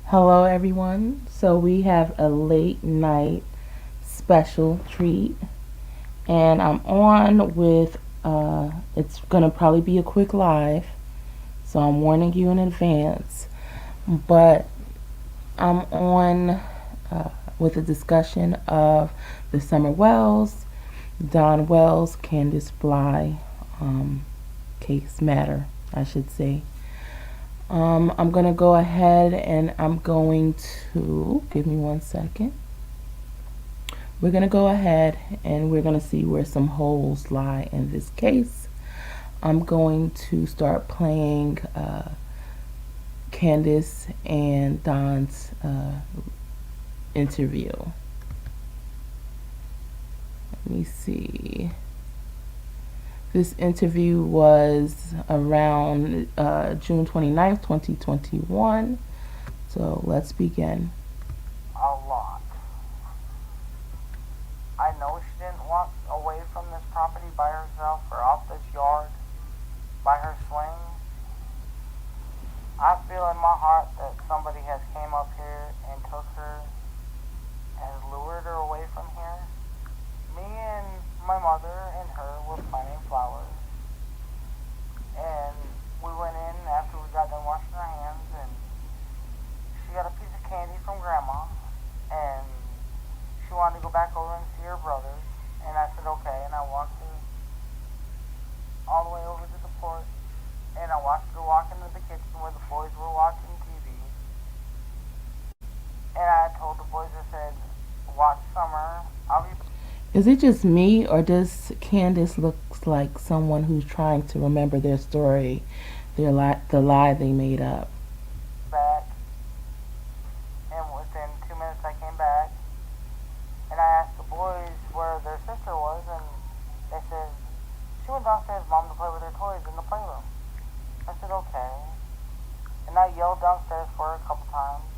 Hello, everyone. So, we have a late night special treat, and I'm on with it's gonna probably be a quick live, so I'm warning you in advance. But I'm on with a discussion of the Summer Wells, Don Wells, Candus Bly case matter, I should say. I'm gonna go ahead and I'm going to give me 1 second. We're going to go ahead and we're going to see where some holes lie in this case. I'm going to start playing Candace and Don's interview. Let me see. This interview was around June 29th, 2021. So let's begin. A lot. I know she didn't walk away from this property by herself or off this yard by her swing. I feel in my heart that somebody has came up here and took her and lured her away from here. Me and my mother and her were planting flowers, and we went in after we got done washing our hands, and she got a piece of candy from Grandma, and she wanted to go back over and see her brothers, and I said okay, and I walked her all the way over to the porch, and I watched her walk into the kitchen where the boys were watching TV, and I told the boys, I said, watch Summer, I'll be... Is it just me, or does Candace look like someone who's trying to remember their story, the lie they made up? back, and within 2 minutes I came back, and I asked the boys where their sister was, and they said, she went downstairs, Mom, to play with her toys in the playroom. I said, okay. And I yelled downstairs for her a couple times,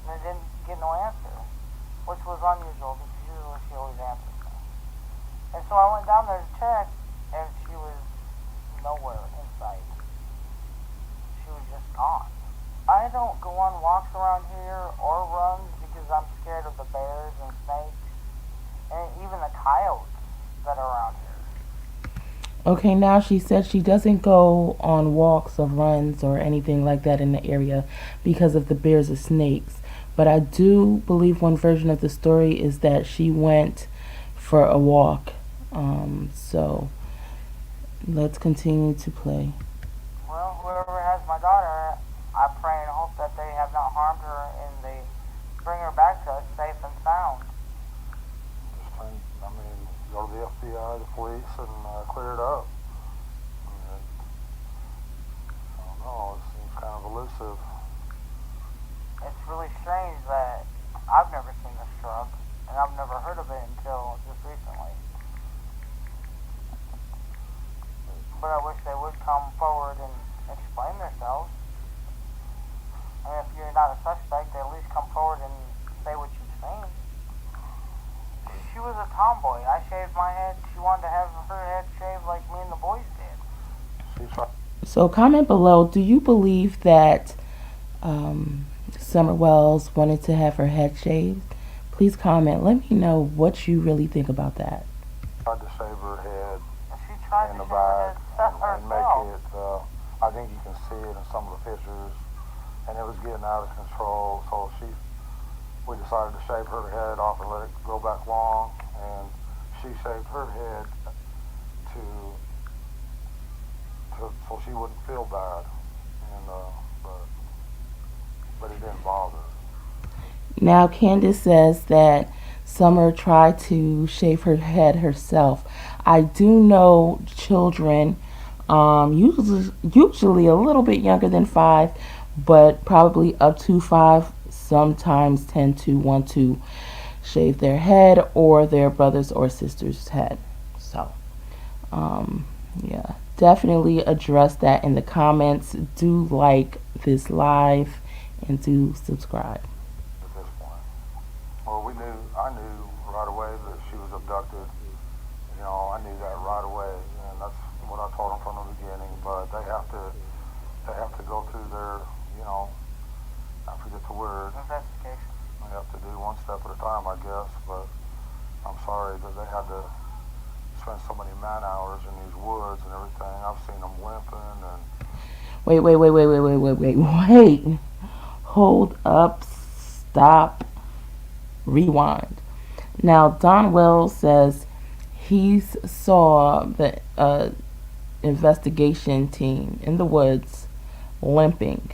and I didn't get no answer, which was unusual because usually she always answers me. And so I went down there to check, and she was nowhere in sight. She was just gone. I don't go on walks around here or runs because I'm scared of the bears and snakes and even the coyotes that are around here. Okay, now she said she doesn't go on walks or runs or anything like that in the area because of the bears or snakes. But I do believe one version of the story is that she went for a walk. So let's continue to play. Well, whoever has my daughter, I pray and hope that they have not harmed her and they bring her back to us safe and sound. Just think, I mean, go to the FBI, the police, and clear it up. I don't know, it seems kind of elusive. It's really strange that I've never seen this truck and I've never heard of it until just recently. But I wish they would come forward and explain themselves. I mean, if you're not a suspect, at least come forward and say what you've seen. She was a tomboy. I shaved my head. She wanted to have her head shaved like me and the boys did. She's right. So comment below, do you believe that Summer Wells wanted to have her head shaved? Please comment. Let me know what you really think about that. Tried to shave her head She tried in to the shave her back head and make herself. it, I think you can see it in some of the pictures, and it was getting out of control, so we decided to shave her head off and let it go back long, and she shaved her head to so she wouldn't feel bad, and but it didn't bother her. Now Candace says that Summer tried to shave her head herself. I do know children, usually a little bit younger than 5, but probably up to 5, sometimes tend to want to shave their head or their brother's or sister's head. So, yeah, definitely address that in the comments. Do like this live and do subscribe. At this point, well, I knew right away that she was abducted. You know, I knew that right away, and that's what I told them from the beginning. But they have to go through their, you know, I forget the word. Investigation. We have to do one step at a time, I guess, but I'm sorry that they had to spend so many man hours in these woods and everything. I've seen them limping and... Wait. Hold up, stop, rewind. Now, Don Wells says he saw the investigation team in the woods limping.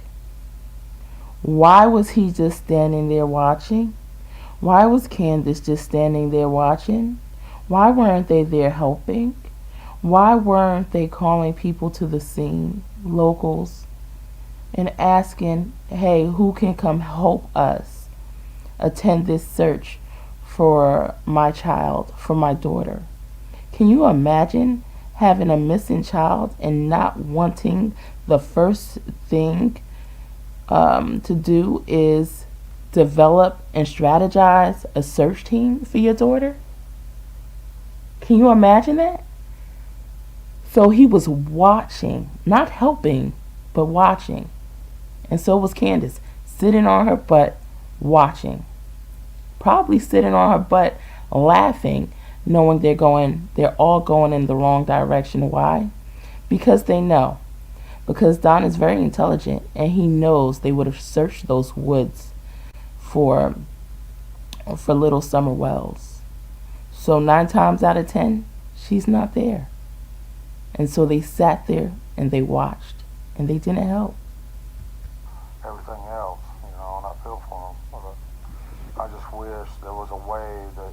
Why was he just standing there watching? Why was Candus just standing there watching? Why weren't they there helping? Why weren't they calling people to the scene, locals, and asking, hey, who can come help us attend this search for my child, for my daughter? Can you imagine having a missing child and not wanting the first thing to do is develop and strategize a search team for your daughter? Can you imagine that? So he was watching, not helping, but watching. And so was Candus, sitting on her butt, watching. Probably sitting on her butt, laughing, knowing they're all going in the wrong direction. Why? Because they know. Because Don is very intelligent, and he knows they would have searched those woods for little Summer Wells. So 9 times out of 10, she's not there. And so they sat there and they watched, and they didn't help. Everything else, and I feel for them. But I just wish there was a way that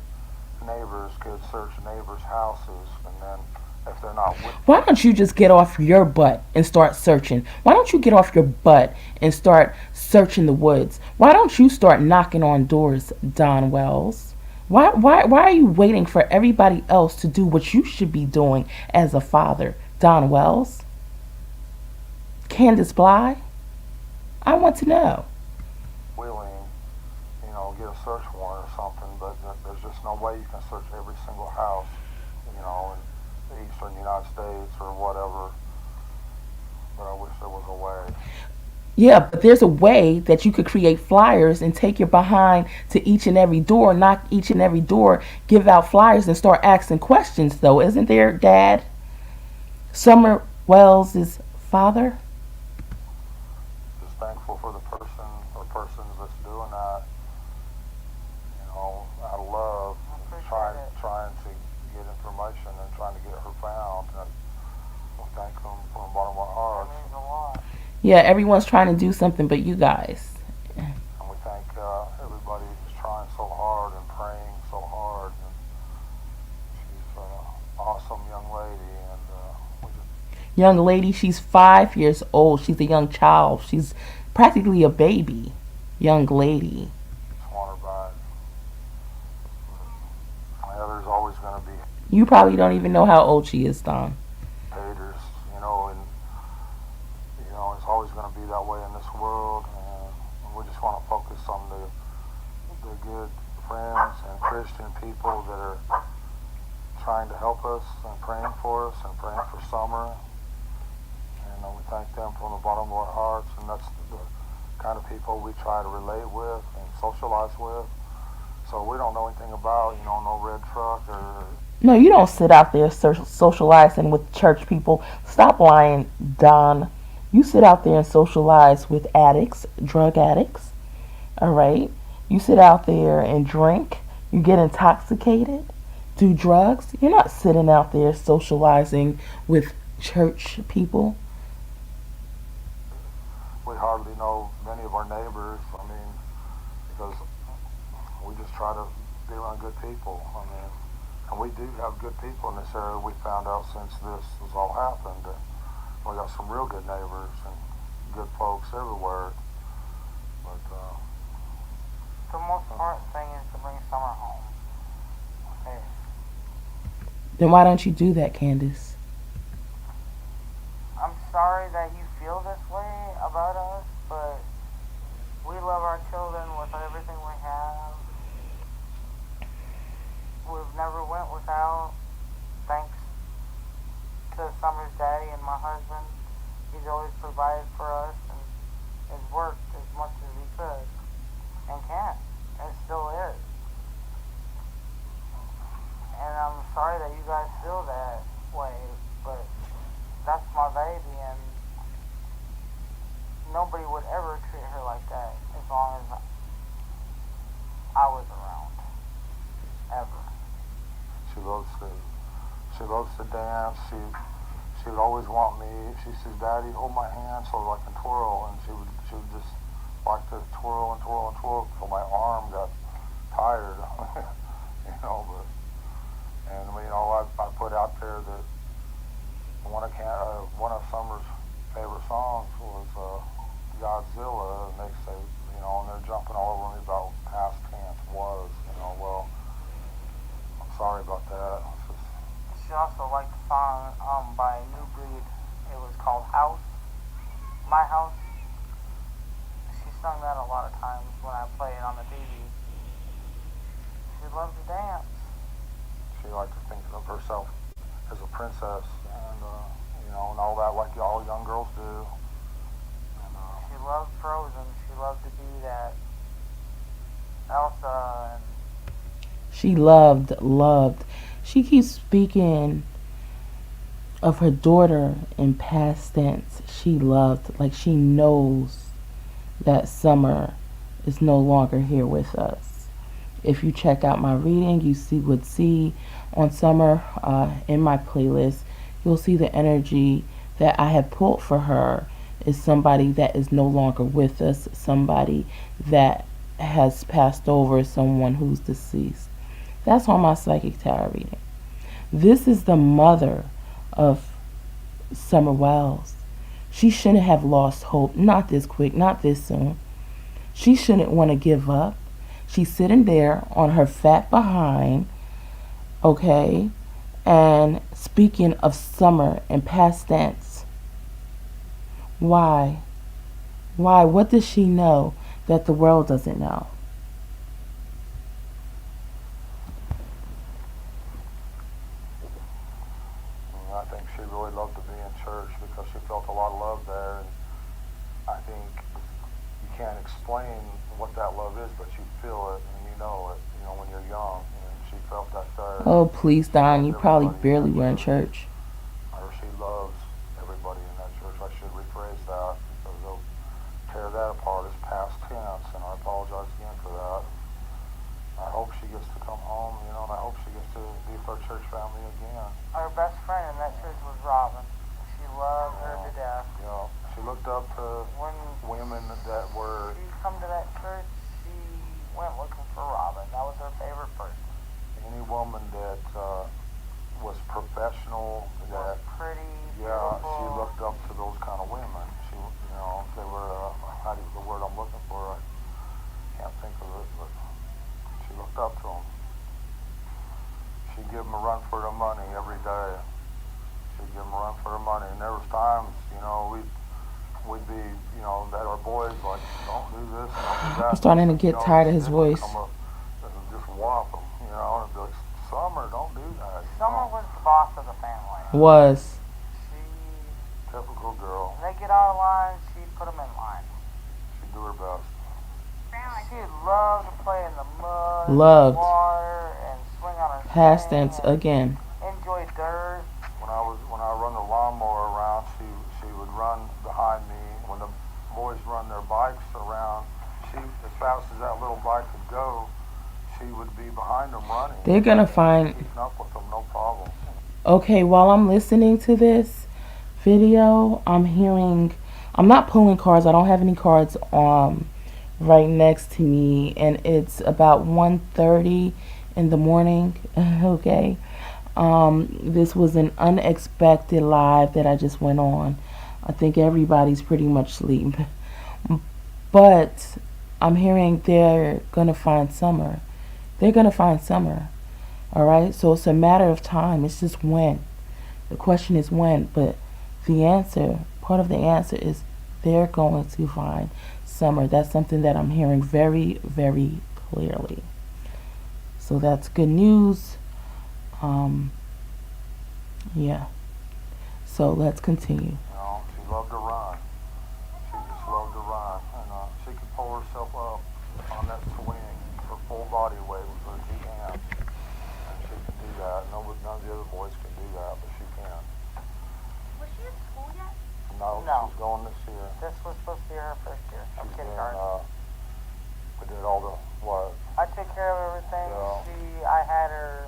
neighbors could search neighbors' houses, and then if they're not with... Why don't you just get off your butt and start searching? Why don't you get off your butt and start searching the woods? Why don't you start knocking on doors, Don Wells? Why are you waiting for everybody else to do what you should be doing as a father, Don Wells? Candus Bly? I want to know. Willing, get a search warrant or something, but there's just no way you can search every single house, in the eastern United States or whatever. But I wish there was a way. Yeah, but there's a way that you could create flyers and take your behind to each and every door, knock each and every door, give out flyers and start asking questions, though. Isn't there, Dad? Summer Wells' father? Just thankful for the person or persons that's doing that, out of love, trying to get information and trying to get her found. And we thank them from the bottom of our hearts. That means a lot. Yeah, everyone's trying to do something but you guys. And we thank everybody who's trying so hard and praying so hard. And she's an awesome young lady. And Young lady, she's 5 years old. She's a young child. She's practically a baby. Young lady. just want her back. There's always going to be You probably don't even know how old she is, Don. haters, and it's always going to be that way in this world. And we just want to focus on the good friends and Christian people that are trying to help us and praying for us and praying for Summer. And we thank them from the bottom of our hearts. And that's the kind of people we try to relate with and socialize with. So we don't know anything about, no red truck or... No, you don't sit out there socializing with church people. Stop lying, Don. You sit out there and socialize with addicts, drug addicts. All right? You sit out there and drink. You get intoxicated. Do drugs. You're not sitting out there socializing with church people. We hardly know many of our neighbors, because we just try to be around good people. And we do have good people in this area. We found out since this has all happened that we got some real good neighbors and good folks everywhere. But The most important thing is to bring Summer home. Okay. Then why don't you do that, Candus? I'm sorry that you feel this way about us, but we love our children with everything we have. We've never went without, thanks to Summer's daddy and my husband. He's always provided for us, and his work is much as he could and can, and still is. And I'm sorry that you guys feel that way, but that's my baby, and nobody would ever treat her like that as long as I was around, ever. She loves to dance. She would always want me. She says, "Daddy, hold my hand so I can twirl," and she would just like to twirl and twirl and twirl till my arm got tired, you know. But and you know, I put out there that one of Summer's favorite songs was Godzilla, and they say, you know, and they're jumping all over me about past tense was, you know. Well, I'm sorry about that. She also liked the song by New Breed. It was called House, My House. She sung that a lot of times when I play it on the TV. She loved to dance. She liked to think of herself as a princess, and you know, and all that, like all young girls do. And, she loved Frozen. She loved to be that Elsa, and She loved. She keeps speaking of her daughter in past tense. She loved, like she knows that Summer is no longer here with us. If you check out my reading, you would see on Summer in my playlist, you'll see the energy that I have pulled for her is somebody that is no longer with us, somebody that has passed over, someone who's deceased. That's on my psychic tarot reading. This is the mother of Summer Wells. She shouldn't have lost hope, not this quick, not this soon. She shouldn't want to give up. She's sitting there on her fat behind, okay, and speaking of Summer in past tense. Why? Why? What does she know that the world doesn't know? I think she really loved to be in church because she felt a lot of love there. And I think you can't explain what that love is, but you feel it and you know it, you know, when you're young. And she felt that there. Oh, please, Don, you probably barely were in church. Or she loves everybody in that church. I should rephrase that because they'll tear that apart as past tense, and I apologize again for that. I hope she gets to come home, you know, and I hope she gets to be with our church family again. her best friend in that church was Robin. She loved her to death. Yeah, she looked up to When women that were she come to that church, she went looking for Robin. That was her favorite person. any woman that was professional, that Pretty, yeah, beautiful. she looked up to those kind of women. She, you know, they were the word I'm looking for. I can't think of it, but she looked up to them. She'd give them a run for their money every day. She'd give them a run for their money, and there was times, you know, we'd be, you know, that our boys like, don't do this, don't do that. I'm starting to get tired of his Dick would voice. come up and just whop them, you know, and be like, Summer, don't do that. Summer was the boss of the family. Was. She, Typical girl. when they get out of line, she'd put them in line. She'd do her best. She loved to play in the mud, Loved. water, and swing on her Past swing tense and again. enjoy dirt. When I run the lawnmower around, she would run behind me. When the boys run their bikes around, she, as fast as that little bike could go, she would be behind them running. They're gonna find. Keeping up with them, no problem. Okay, while I'm listening to this video, I'm hearing. I'm not pulling cards. I don't have any cards right next to me, and it's about 1:30 in the morning. Okay. This was an unexpected live that I just went on. I think everybody's pretty much asleep. But I'm hearing they're gonna find Summer. They're gonna find Summer. Alright? So it's a matter of time. It's just when. The question is when, but the answer, part of the answer is they're going to find Summer. That's something that I'm hearing very, very clearly. So that's good news. Yeah. So let's continue. You know, she loved to run. She just loved to run, and she could body weight with her 2 hands. And she can do that. None of the other boys can do that, but she can. Was she in school yet? No, No. she's going this year. This was supposed to be her first year of She's been, kindergarten. we did all the, what? I took care of everything. Yeah. I had her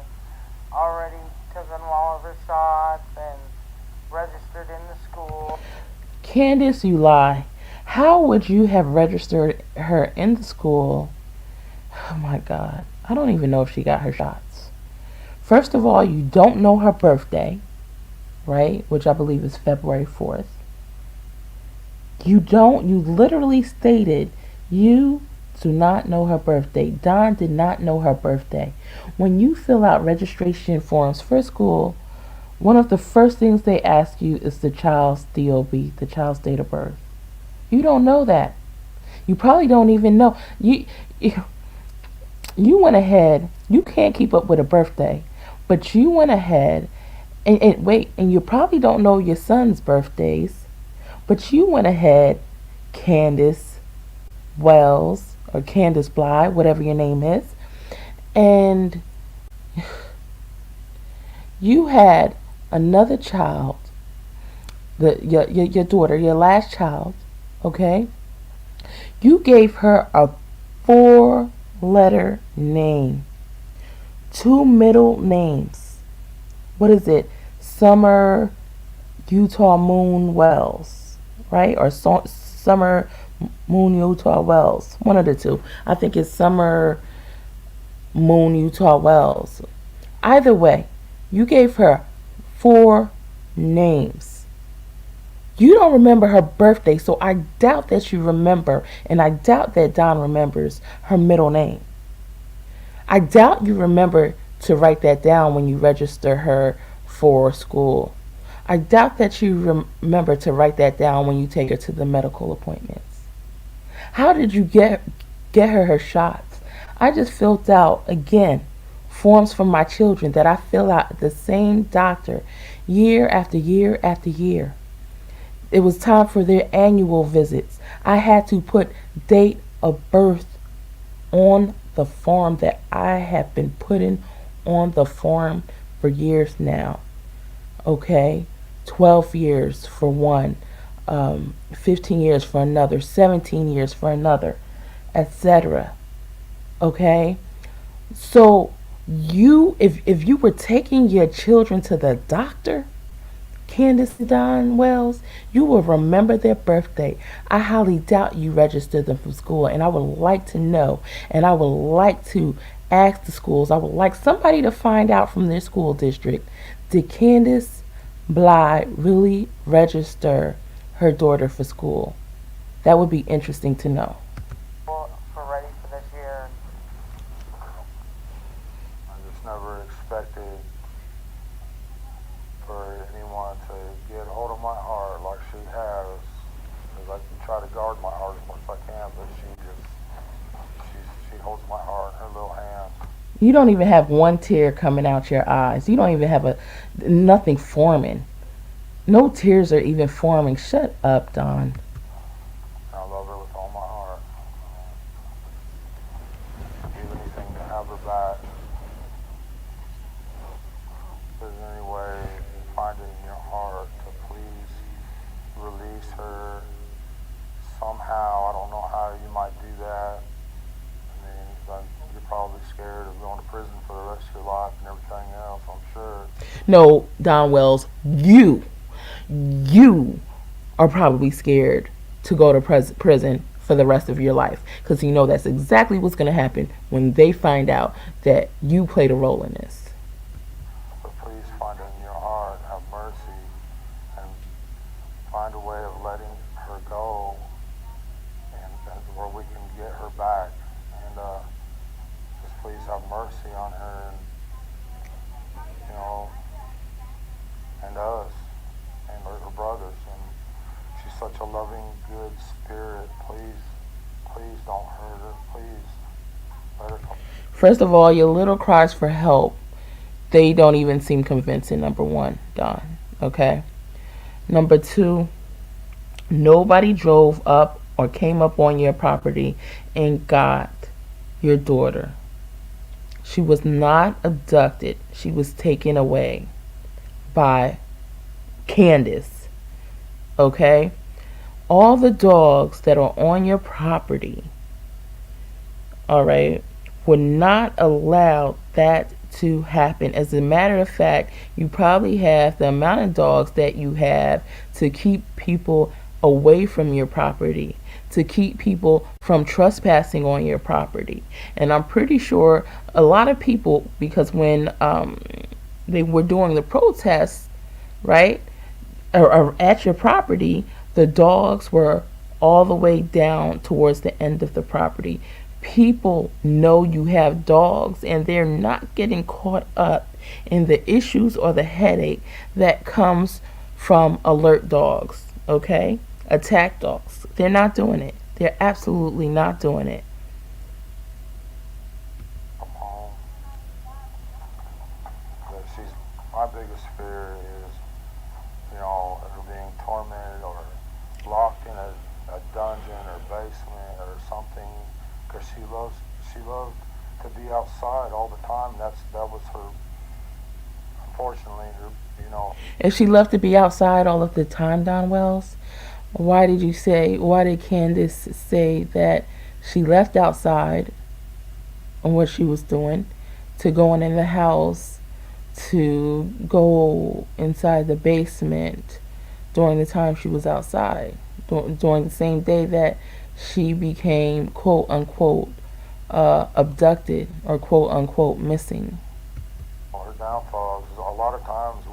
already taken all of her shots and registered in the school. Candus, you lie. How would you have registered her in the school? Oh my God. I don't even know if she got her shots. First of all, you don't know her birthday, right? Which I believe is February 4th. You literally stated you do not know her birthday. Don did not know her birthday. When you fill out registration forms for school, one of the first things they ask you is the child's DOB, the child's date of birth. You don't know that. You probably don't even know. You went ahead. You can't keep up with a birthday, but you went ahead and you probably don't know your son's birthdays, but you went ahead, Candus Wells or Candus Bly, whatever your name is, and you had another child, your daughter, your last child, okay? You gave her a 4-letter name, 2 middle names. What is it? Summer Utah Moon Wells, right? Or Summer Moon Utah Wells. One of the two. I think it's Summer Moon Utah Wells. Either way, you gave her 4 names. You don't remember her birthday, so I doubt that you remember, and I doubt that Don remembers her middle name. I doubt you remember to write that down when you register her for school. I doubt that you remember to write that down when you take her to the medical appointments. How did you get her shots? I just filled out, again, forms for my children that I fill out at the same doctor year after year after year. It was time for their annual visits. I had to put date of birth on the form that I have been putting on the form for years now. Okay? 12 years for one, 15 years for another, 17 years for another, etc. Okay? So if you were taking your children to the doctor, Candus Don Wells, you will remember their birthday. I highly doubt you registered them from school, and I would like to know, and I would like to ask the schools, I would like somebody to find out from their school district, did Candus Bly really register her daughter for school? That would be interesting to know. For ready for this year. I just never expected for anyone to get hold of my heart like she has. Because I can try to guard my heart as much as I can, but she holds my heart in her little hands. You don't even have one tear coming out your eyes. You don't even have nothing forming. No tears are even forming. Shut up, Don. I love her with all my heart. Do anything to have her back. If there's any way you find it in your heart to please release her somehow. I don't know how you might do that. I mean, you're probably scared of going to prison for the rest of your life and everything else, I'm sure. No, Don Wells, you are probably scared to go to prison for the rest of your life, because you know that's exactly what's going to happen when they find out that you played a role in this. But please find it in your heart, have mercy, and find a way of letting her go, and where we can get her back. And just please have mercy on her, and and us, and her brothers. And she's such a loving, good spirit. Please don't hurt her. Please let her come. First of all, your little cries for help, they don't even seem convincing, number one, Don. Okay? Number two, nobody drove up or came up on your property and got your daughter. She was not abducted. She was taken away by Candus. Okay? All the dogs that are on your property, all right, would not allow that to happen. As a matter of fact, you probably have the amount of dogs that you have to keep people away from your property, to keep people from trespassing on your property. And I'm pretty sure a lot of people, because when they were doing the protests, right, or at your property, the dogs were all the way down towards the end of the property. People know you have dogs, and they're not getting caught up in the issues or the headache that comes from alert dogs, okay? Attack dogs. They're not doing it. They're absolutely not doing it. Come home. But my biggest fear is, her being tormented or locked in a dungeon or basement or something, because she loved to be outside all the time. That was her, unfortunately, If she loved to be outside all of the time, Don Wells, why did Candus say that she left outside on what she was doing to going in the house, to go inside the basement during the time she was outside, during the same day that she became quote unquote abducted or quote unquote missing? her downfall is a lot of times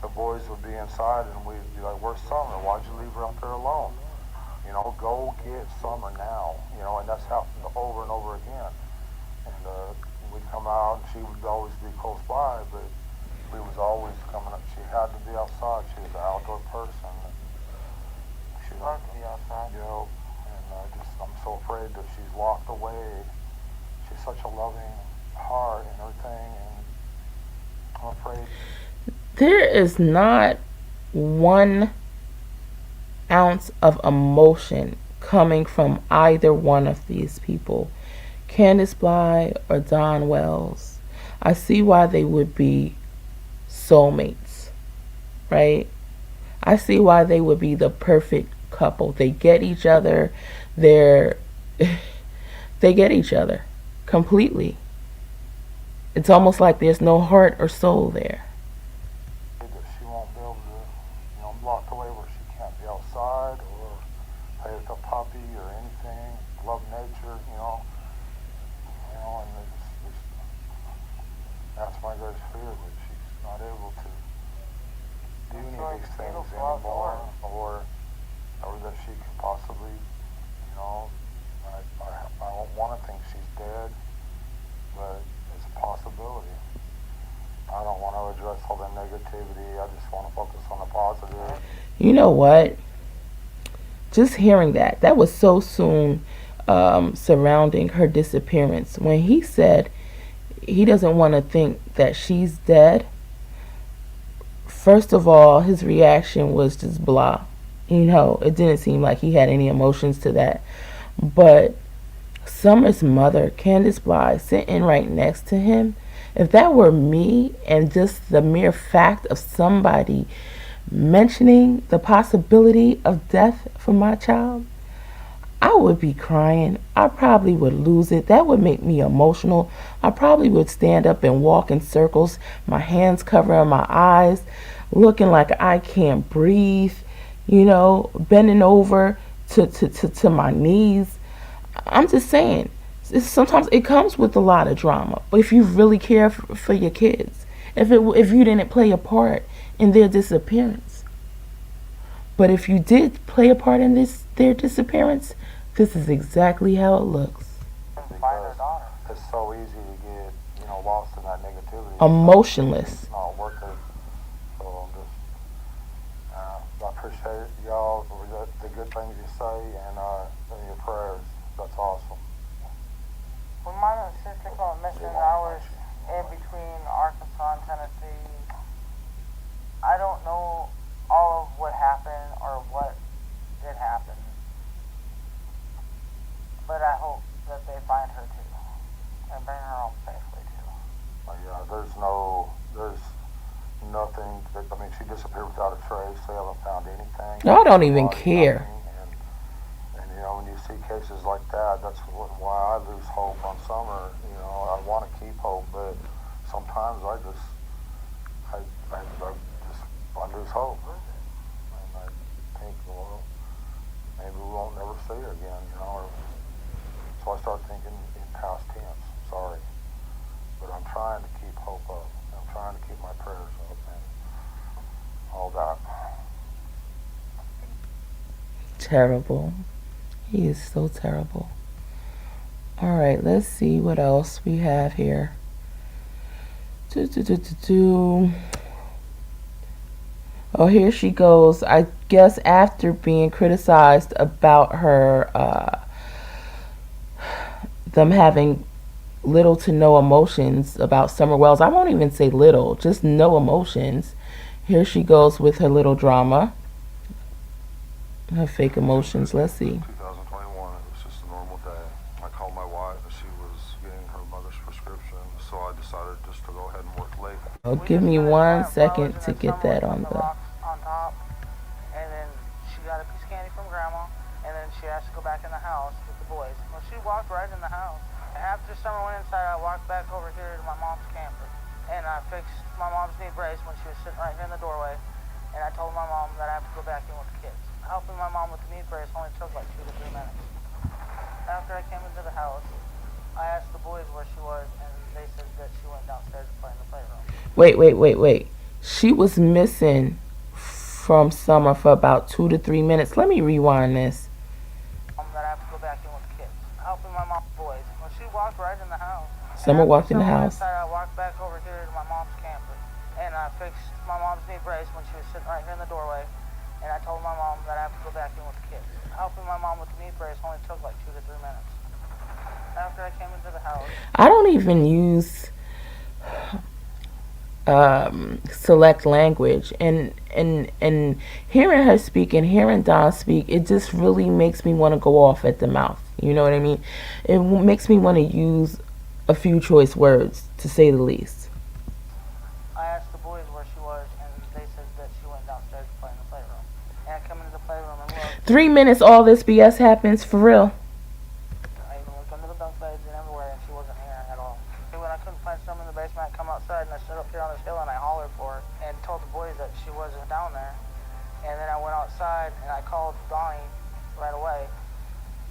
the boys would be inside and we'd be like, "Where's Summer? Why'd you leave her out there alone? Go get Summer now." And that's happened over and over again. And we'd come out and she would always be close by, but we was always coming up. She had to be outside. She was an outdoor person. She Loved to be outside. And I'm so afraid that she's locked away. She's such a loving heart and everything, and I'm afraid. There is not 1 ounce of emotion coming from either one of these people, Candus Bly or Don Wells. I see why they would be soulmates, right? I see why they would be the perfect couple. They get each other. They get each other completely. It's almost like there's no heart or soul there. That she won't be able to, I'm locked away where she can't be outside or play with a puppy or anything, love nature, and that's my greatest fear, that she's not able to do any of these things anymore, or that she could possibly, I don't want to think she's dead, but it's a possibility. I don't want to address all the negativity. I just want to focus on the positive. You know what? Just hearing that was so soon surrounding her disappearance. When he said he doesn't want to think that she's dead, first of all, his reaction was just blah. It didn't seem like he had any emotions to that. But Summer's mother, Candus Bly, sitting right next to him, if that were me, and just the mere fact of somebody mentioning the possibility of death for my child, I would be crying. I probably would lose it. That would make me emotional. I probably would stand up and walk in circles, my hands covering my eyes, looking like I can't breathe, bending over to my knees. I'm just saying, sometimes it comes with a lot of drama. But if you really care for your kids, if you didn't play a part in their disappearance, but if you did play a part in their disappearance, this is exactly how it looks. Because it's so easy to get, lost in that negativity. Emotionless. Not worth it. So I'm just, I appreciate y'all, the good things you say, and your prayers. That's awesome. When my sister got missing, I was in between Arkansas and Tennessee. I don't know all of what happened or what did happen, but I hope that they find her too and bring her home safely. there's nothing. I mean, she disappeared without a trace. They haven't found anything. Y'all don't even Body, care. nothing. And you know, when you see cases like that, that's why I lose hope on Summer. You know, I want to keep hope, but sometimes I lose hope. And I think, well, maybe we won't never see her again, you know. So I start thinking in past tense. Sorry, but I'm trying to keep hope up. I'm trying to keep my prayers up and all that. Terrible. He is so terrible. All right, let's see what else we have here. Oh, here she goes. I guess after being criticized about her, them having little to no emotions about Summer Wells. I won't even say little, just no emotions. Here she goes with her little drama. Her fake emotions. Let's see. 2021, it was just a normal day. I called my wife and she was getting her mother's prescription, so I decided just to go ahead and work late. Oh, give me 1 second to get that on the... On top, and then she got a piece of candy from Grandma, and then she has to go back in the house with the boys. Well, she walked right in the house. After Summer went inside, I walked back over here to my mom's camper, and I fixed my mom's knee brace when she was sitting right here in the doorway, and I told my mom that I have to go back in with the kids. Helping my mom with the knee brace only took like 2 to 3 minutes. After I came into the house, I asked the boys where she was, and they said that she went downstairs to play in the playroom. Wait. She was missing from Summer for about 2 to 3 minutes. Let me rewind this. That I have to go back in with the kids. Helping my mom's boys. Well, she walked right in the house. Summer walked in the house. I walked back over here to my mom's camper, and I fixed my mom's knee brace when she was sitting right here in the doorway, and I told my mom that I have to go back in with the kids. Helping my mom with the knee brace only took like 2 to 3 minutes. After I came into the house, I don't even use select language, and hearing her speak and hearing Don speak, it just really makes me want to go off at the mouth. You know what I mean? It makes me want to use a few choice words, to say the least. I asked the boys where she was, and they said that she went downstairs to play in the playroom. And I come into the playroom and looked. 3 minutes, all this BS happens, for real. I even looked under the bunk beds and everywhere, and she wasn't here at all. And when I couldn't find Summer in the basement, I come outside and I stood up here on this hill and I hollered for her and told the boys that she wasn't down there. And then I went outside and I called Donnie right away.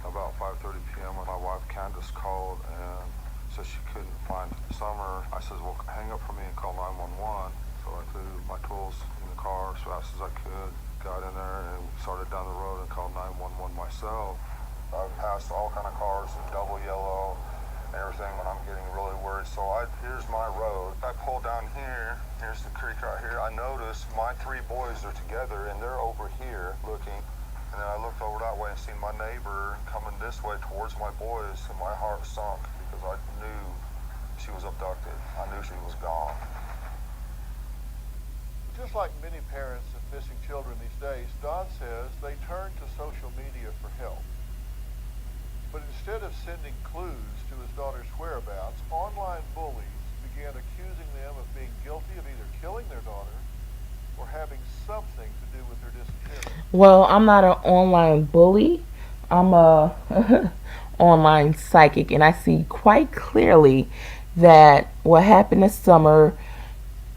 About 5:30 p.m. when my wife Candus called and said she couldn't find Summer, I said, well, hang up for me and call 911. So I threw my tools in the car as fast as I could, got in there and started down the road and called 911 myself. I've passed all kind of cars in double yellow and everything when I'm getting really worried. So here's my road. I pull down here, here's the creek right here. I notice my 3 boys are together and they're over here looking. And then I looked over that way and seen my neighbor coming this way towards my boys, and my heart sunk because I knew she was abducted. I knew she was gone. Just like many parents of missing children these days, Don says they turn to social media for help. But instead of sending clues to his daughter's whereabouts, online bullies began accusing them of being guilty of either killing their daughter or having something to do with her disappearance. Well, I'm not an online bully. I'm a online psychic, and I see quite clearly that what happened this summer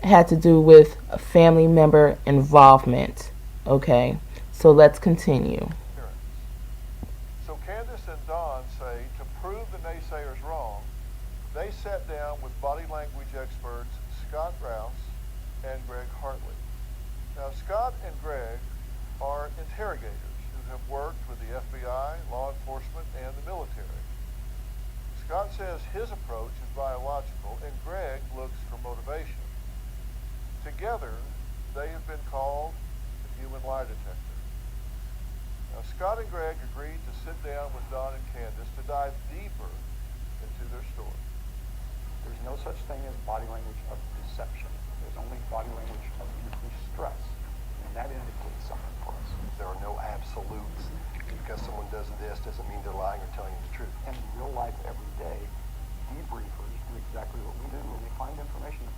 had to do with a family member involvement. Okay, so let's continue. So Candus and Don say to prove the naysayers wrong, they sat down with body language experts Scott Rouse and Greg Hartley. Now, Scott and Greg are interrogators who have worked with the FBI, law enforcement, and the military. Scott says his approach is biological, and Greg looks for motivation. Together, they have been called the human lie detector. Now, Scott and Greg agreed to sit down with Don and Candus to dive deeper into their story. There's no such thing as body language of deception. There's only body language of increased stress, and that indicates something for us. There are no absolutes. Because someone does this doesn't mean they're lying or telling you the truth. And in real life every day, debriefers do exactly what we do. When they find information that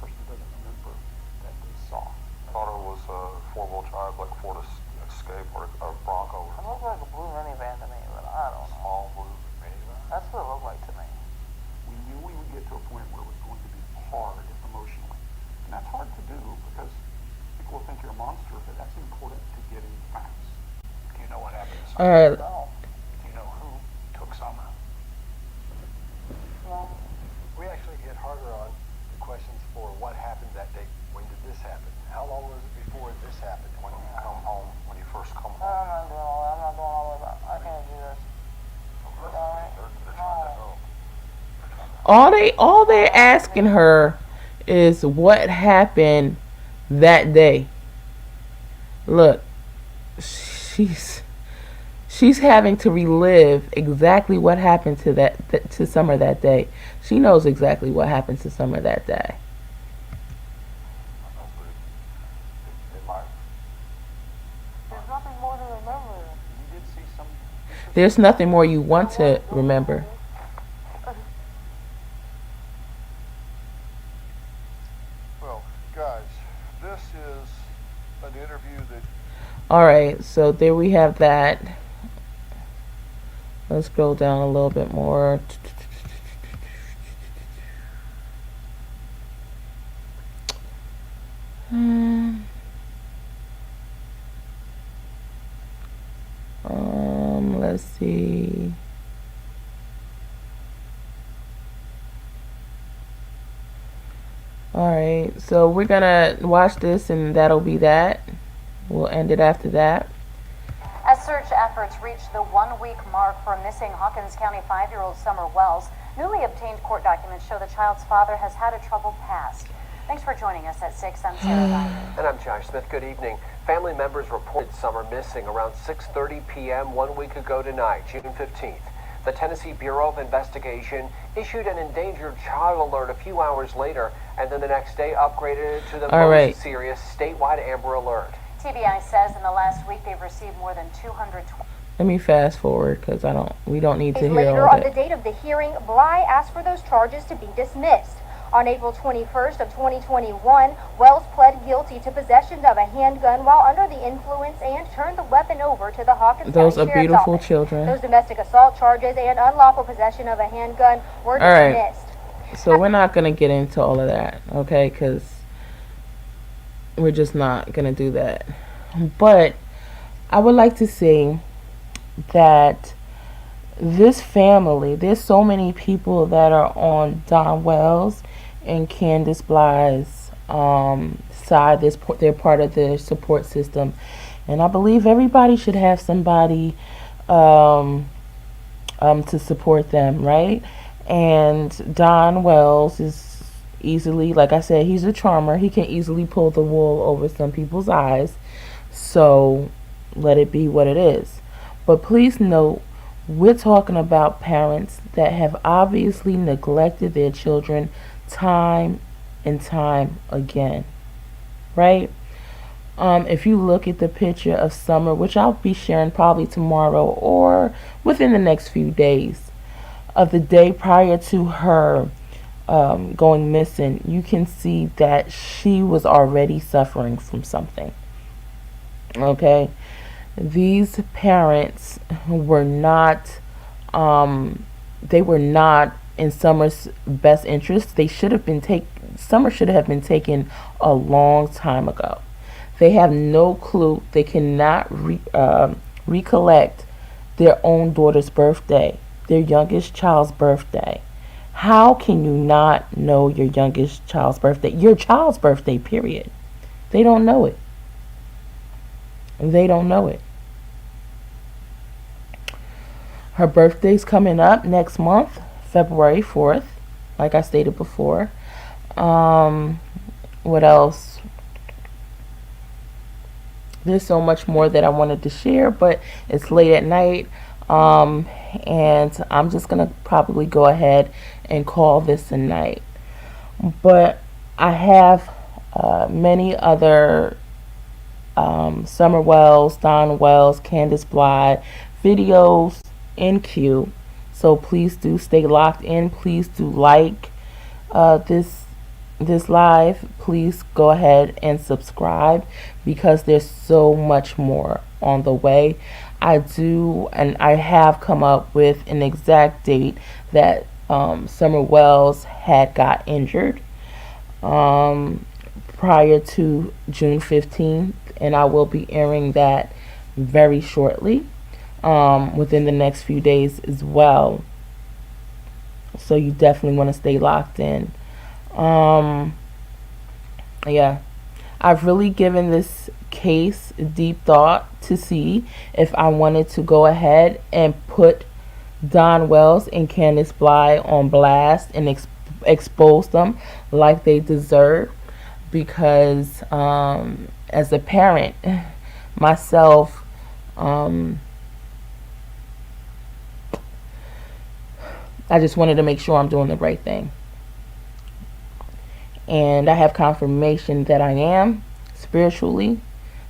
Escape or a Bronco. It looked like a blue minivan to me, but I don't know. Small blue minivan. That's what it looked like to me. We knew we would get to a point where it was going to be hard emotionally. And that's hard to do because people will think you're a monster, but that's important to getting facts. Do you know what happened to Summer? All right. No. Do you know who took Summer? Well, We actually get harder on the questions for what happened that day. When did this happen? How long was it before this happened? When you come home, when you first come I'm home. not doing all that. I'm not doing all of that. I can't do this. They're trying to know. All they're asking her is what happened that day. Look, she's having to relive exactly what happened to Summer that day. She knows exactly what happened to Summer that day. It might. There's nothing more to remember. You did see some. There's nothing more you want to remember. Well, guys, this is an interview that All right, so there we have that. Let's scroll down a little bit more. Let's see. All right, so we're gonna watch this, and that'll be that. We'll end it after that. As search efforts reach the 1-week mark for missing Hawkins County 5-year-old Summer Wells, newly obtained court documents show the child's father has had a troubled past. Thanks for joining us at 6. I'm Sarah Bynum. And I'm Josh Smith. Good evening. Family members reported Summer missing around 6:30 p.m. 1 week ago tonight, June 15th. The Tennessee Bureau of Investigation issued an endangered child alert a few hours later, and then the next day upgraded it to the most serious statewide Amber Alert. TBI says in the last week they've received more than 220. Let me fast forward because we don't need to hear Later, all on the that. date of the hearing, Bly asked for those charges to be dismissed. On April 21st of 2021, Wells pled guilty to possession of a handgun while under the influence and turned the weapon over to the Hawkins Those County are Sheriff's beautiful Office. children. Those domestic assault charges and unlawful possession of a handgun were All right. dismissed. So we're not going to get into all of that, okay? Because we're just not going to do that. But I would like to say that this family, there's so many people that are on Don Wells and Candus Bly's side. They're part of the support system. And I believe everybody should have somebody to support them, right? And Don Wells is easily, like I said, he's a charmer. He can easily pull the wool over some people's eyes. So let it be what it is. But please note, we're talking about parents that have obviously neglected their children time and time again, right? If you look at the picture of Summer, which I'll be sharing probably tomorrow or within the next few days, of the day prior to her going missing, you can see that she was already suffering from something. Okay, these parents were not in Summer's best interest. Summer should have been taken a long time ago. They have no clue. They cannot recollect their own daughter's birthday, their youngest child's birthday. How can you not know your youngest child's birthday? Your child's birthday, period. They don't know it. They don't know it. Her birthday's coming up next month, February 4th, like I stated before. What else? There's so much more that I wanted to share, but it's late at night. And I'm just going to probably go ahead and call this a night. But I have many other Summer Wells, Don Wells, Candus Bly videos in queue. So please do stay locked in. Please do like this live. Please go ahead and subscribe because there's so much more on the way. I do, and I have come up with an exact date that Summer Wells had got injured prior to June 15th, and I will be airing that very shortly, within the next few days as well. So you definitely want to stay locked in. Yeah, I've really given this case deep thought to see if I wanted to go ahead and put Don Wells and Candace Bly on blast and expose them like they deserve, because as a parent myself, I just wanted to make sure I'm doing the right thing. And I have confirmation that I am spiritually.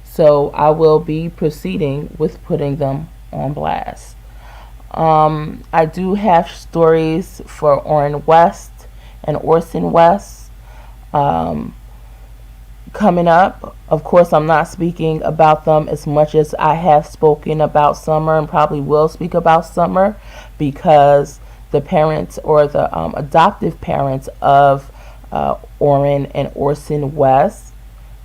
So I will be proceeding with putting them on blast. I do have stories for Orrin West and Orson West coming up. Of course, I'm not speaking about them as much as I have spoken about Summer, and probably will speak about Summer, because the parents, or the adoptive parents of Orrin and Orson West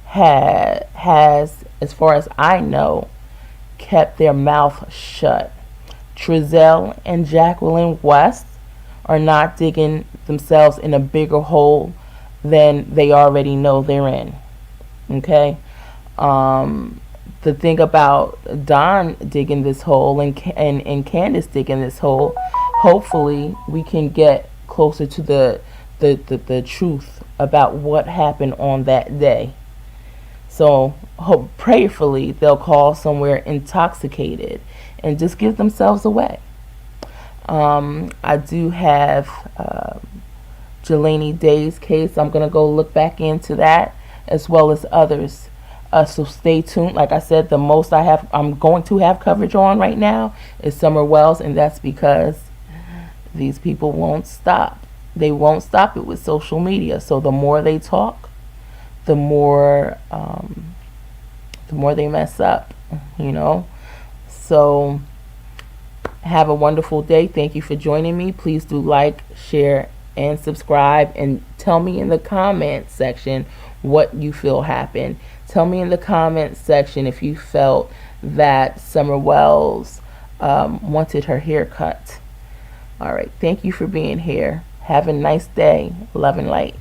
has, as far as I know, kept their mouth shut. Trezell and Jacqueline West are not digging themselves in a bigger hole than they already know they're in. Okay? The thing about Don digging this hole and Candace digging this hole, hopefully we can get closer to the truth about what happened on that day. So prayerfully they'll call somewhere intoxicated and just give themselves away. I do have Jelani Day's case. I'm gonna go look back into that, as well as others. So stay tuned. Like I said, the most I'm going to have coverage on right now is Summer Wells, and that's because these people won't stop. They won't stop it with social media. So the more they talk, the more they mess up, you know. So have a wonderful day. Thank you for joining me. Please do like, share, and subscribe, and tell me in the comment section what you feel happened. Tell me in the comment section if you felt that Summer Wells wanted her hair cut. All right. Thank you for being here. Have a nice day. Love and light.